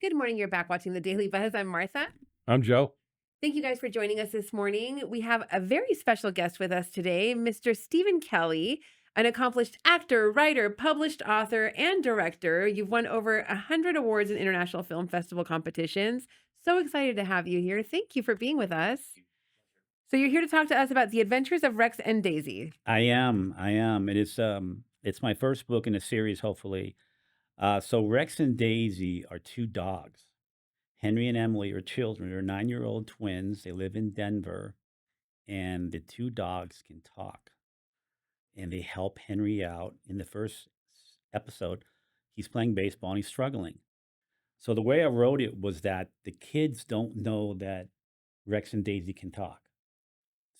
Good morning. You're back watching the Daily Buzz. I'm Martha. I'm Joe. Thank you guys for joining us this morning. We have a very special guest with us today, Mr. Stephen Kelly, an accomplished actor, writer, published author, and director. You've won over 100 awards in international film festival competitions. So excited to have you here. Thank you for being with us. So you're here to talk to us about The Adventures of Rex and Daisy. I am. It's my first book in a series, hopefully. So Rex and Daisy are two dogs. Henry and Emily are children. They're 9-year-old twins. They live in Denver, and the two dogs can talk, and they help Henry out. In the first episode, he's playing baseball and he's struggling. So the way I wrote it was that the kids don't know that Rex and Daisy can talk.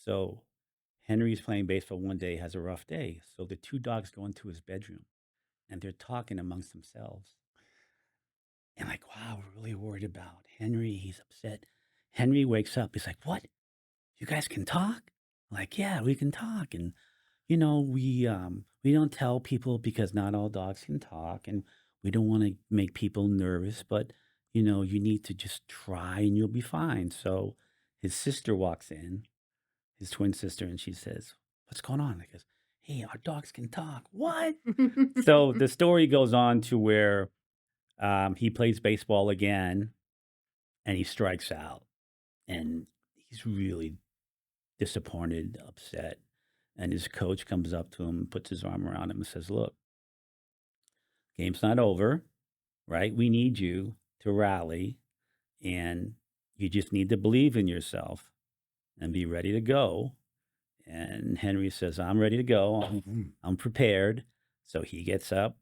So Henry's playing baseball one day, has a rough day. So the two dogs go into his bedroom and they're talking amongst themselves. And like, wow, we're really worried about Henry. He's upset. Henry wakes up. He's like, what? You guys can talk? I'm like, yeah, we can talk. And we don't tell people because not all dogs can talk, and we don't want to make people nervous, but you need to just try and you'll be fine. So his sister walks in, his twin sister, and she says, what's going on? I goes, hey, our dogs can talk. What? So the story goes on to where he plays baseball again and he strikes out and he's really disappointed, upset. And his coach comes up to him, puts his arm around him and says, look, game's not over, right? We need you to rally and you just need to believe in yourself and be ready to go. And Henry says, I'm ready to go. I'm prepared. So he gets up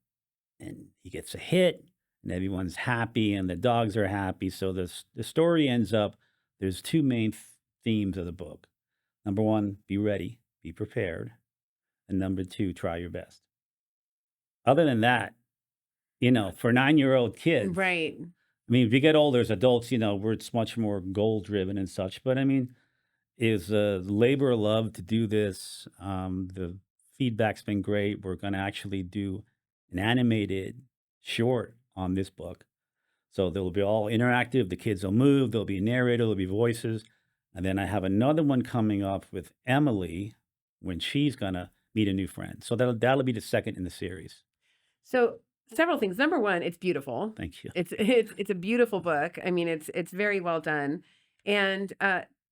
and he gets a hit and everyone's happy and the dogs are happy. So the story ends up, there's two main themes of the book. Number one, be ready, be prepared. And number two, try your best. Other than that, for 9-year-old kids, Right. I mean, if you get older as adults, we're it's much more goal driven and such. But I mean, is a labor of love to do this. The feedback's been great. We're going to actually do an animated short on this book. So they'll be all interactive. The kids will move. There'll be a narrator. There'll be voices. And then I have another one coming up with Emily when she's going to meet a new friend. So that'll be the second in the series. So several things. Number one, it's beautiful. Thank you. It's a beautiful book. I mean, it's very well done. And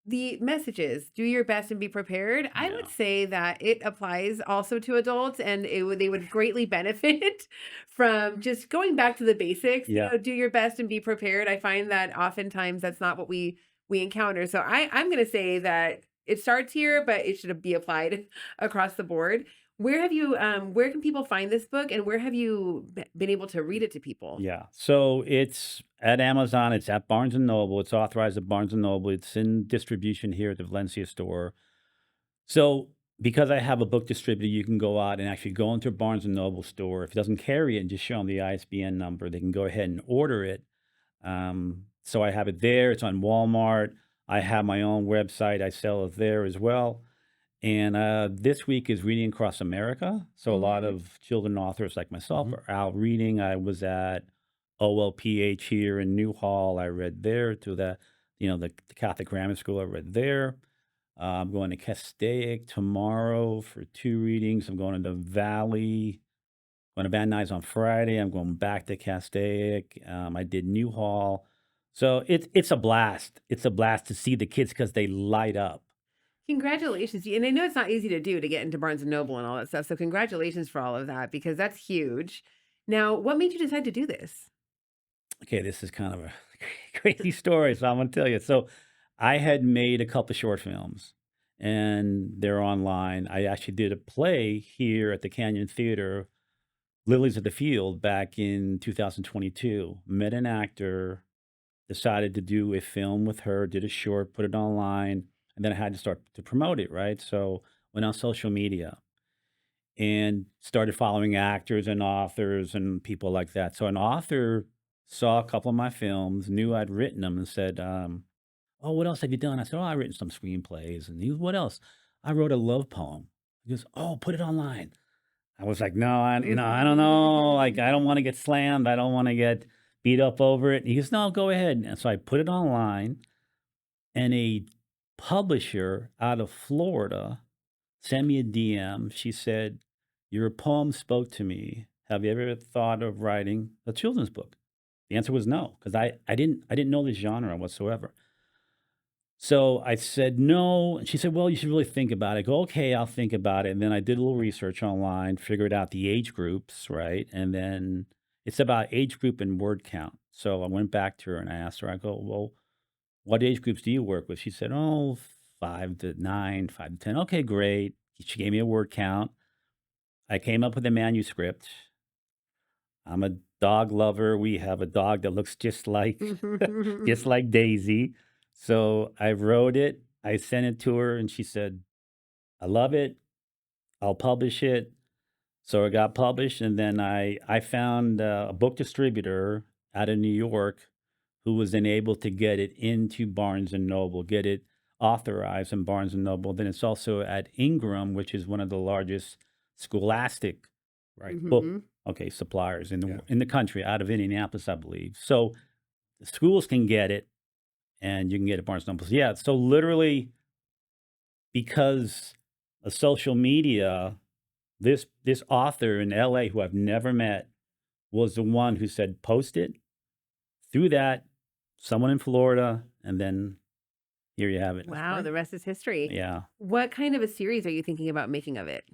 the messages, do your best and be prepared. I would Yeah. say that it applies also to adults, and they would greatly benefit from just going back to the basics. Yeah. Do your best and be prepared. I find that oftentimes that's not what we encounter. So I'm going to say that it starts here, but it should be applied across the board. Where can people find this book, and where have you been able to read it to people? Yeah. So it's at Amazon. It's at Barnes and Noble. It's authorized at Barnes and Noble. It's in distribution here at the Valencia store. So because I have a book distributor, you can go out and actually go into a Barnes and Noble store. If it doesn't carry it, and just show them the ISBN number, they can go ahead and order it. So I have it there. It's on Walmart. I have my own website. I sell it there as well. And this week is Reading Across America. So a lot Mhm. of children authors like myself Mhm. are out reading. I was at OLPH here in Newhall. I read there to the Catholic Grammar School. I read there. I'm going to Castaic tomorrow for 2 readings. I'm going to the Valley. Going to Van Nuys on Friday. I'm going back to Castaic. I did Newhall. So it's a blast. It's a blast to see the kids because they light up. Congratulations. And I know it's not easy to do to get into Barnes and Noble and all that stuff. So congratulations for all of that, because that's huge. Now, what made you decide to do this? Okay, this is kind of a crazy story, so I'm gonna tell you. So, I had made a couple short films, and they're online. I actually did a play here at the Canyon Theater, Lilies of the Field, back in 2022. Met an actor, decided to do a film with her, did a short, put it online, and then I had to start to promote it, right? So, went on social media and started following actors and authors and people like that. So an author saw a couple of my films, knew I'd written them, and said, "Oh, what else have you done?" I said, "Oh, I've written some screenplays." And he goes, "What else?" I wrote a love poem. He goes, "Oh, put it online." I was like, "No, I don't know. Like, I don't want to get slammed. I don't want to get beat up over it. He goes, "No, go ahead." And so I put it online, and a publisher out of Florida sent me a DM. She said, "Your poem spoke to me. Have you ever thought of writing a children's book?" The answer was no, because I didn't know this genre whatsoever. So I said no, and she said, "Well, you should really think about it." I go, "Okay, I'll think about it." And then I did a little research online, figured out the age groups, right? And then it's about age group and word count. So I went back to her and I asked her, I go, "Well, what age groups do you work with?" She said, "Oh, 5 to 9, 5 to 10." Okay, great. She gave me a word count. I came up with a manuscript. I'm a dog lover. We have a dog that looks just like just like Daisy. So I wrote it. I sent it to her, and she said, "I love it. I'll publish it." So it got published, and then I found a book distributor out of New York who was then able to get it into Barnes and Noble, get it authorized in Barnes and Noble. Then it's also at Ingram, which is one of the largest scholastic Right. book Mhm. suppliers in the Yeah. in the country, out of Indianapolis, I believe. So the schools can get it, and you can get it at Barnes& Noble. So, yeah, so literally because of social media, this author in LA who I've never met was the one who said, "Post it." Through that, someone in Florida, and then here you have it. Wow, great. the rest is history. Yeah. What kind of a series are you thinking about making of it?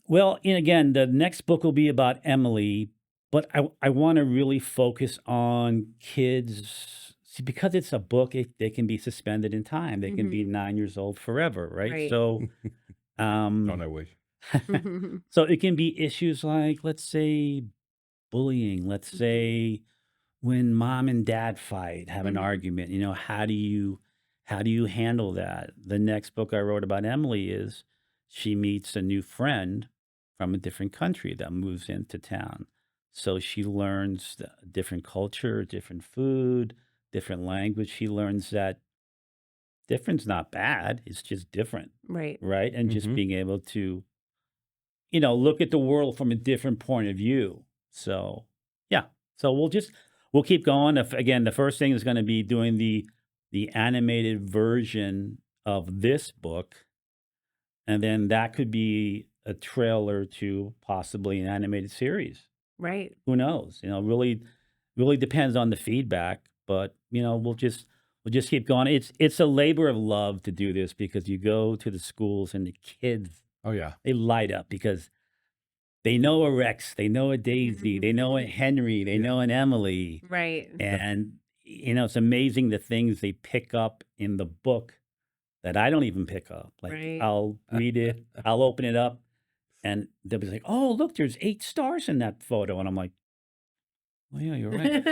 Well, and again, the next book will be about Emily, but I wanna really focus on kids. See, because it's a book, they can be suspended in time. They can be Mhm. 9 years old forever, right? Right. So, Don't I um, wish? so it can be issues like, let's say, bullying. Let's Mhm. say when mom and dad fight, have an Mhm. argument, how do you handle that? The next book I wrote about Emily is she meets a new friend from a different country that moves into town. So she learns a different culture, different food, different language. She learns that different's not bad, it's just different, Right. right? And just Mhm. being able to, look at the world from a different point of view. So, yeah. So we'll keep going. If again, the first thing is going to be doing the animated version of this book, and then that could be a trailer to possibly an animated series. Right. Who knows? Really depends on the feedback, but we'll just keep going. It's a labor of love to do this because you go to the schools and the kids, Oh, yeah. they light up because they know a Rex, they know a Daisy, they know a Henry, they Yeah. know an Emily, Right. and, it's amazing the things they pick up in the book that I don't even pick up. Like, Right. I'll read it, I'll open it up, and they'll be like, "Oh, look, there's 8 stars in that photo," and I'm like, "Oh, yeah, you're right.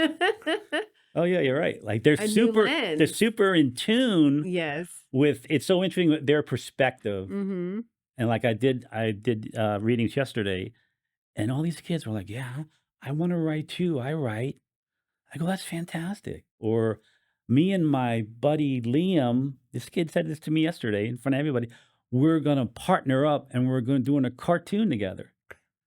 Oh, yeah, you're right." Like, they're A new they're lens. super in tune Yes. with it's so interesting with their perspective, Mhm. and, like, I did readings yesterday. And all these kids were like, "Yeah, I wanna write too, I write." I go, "That's fantastic." Or me and my buddy Liam, this kid said this to me yesterday in front of everybody, "We're gonna partner up and we're gonna doing a cartoon together."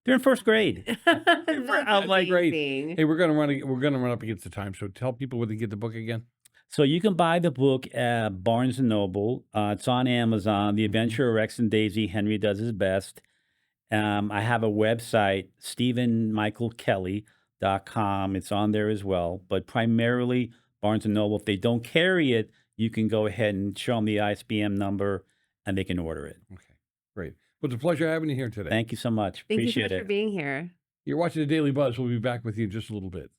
They're in 1st grade. That's I'm like, Great. amazing. Hey, we're gonna run up against the time, so tell people where they get the book again. so you can buy the book at Barnes& and Noble. It's on Amazon, The Mhm. Adventure of Rex and Daisy, Henry Does His Best. I have a website, stephenmichaelkelly.com. It's on there as well, but primarily Barnes& and Noble. If they don't carry it, you can go ahead and show them the ISBN number, and they can order it. Okay, great. Well, it's a pleasure having you here today. Thank you so much. Thank you so Appreciate much for it. being here. You're watching the Daily Buzz. We'll be back with you in just a little bit.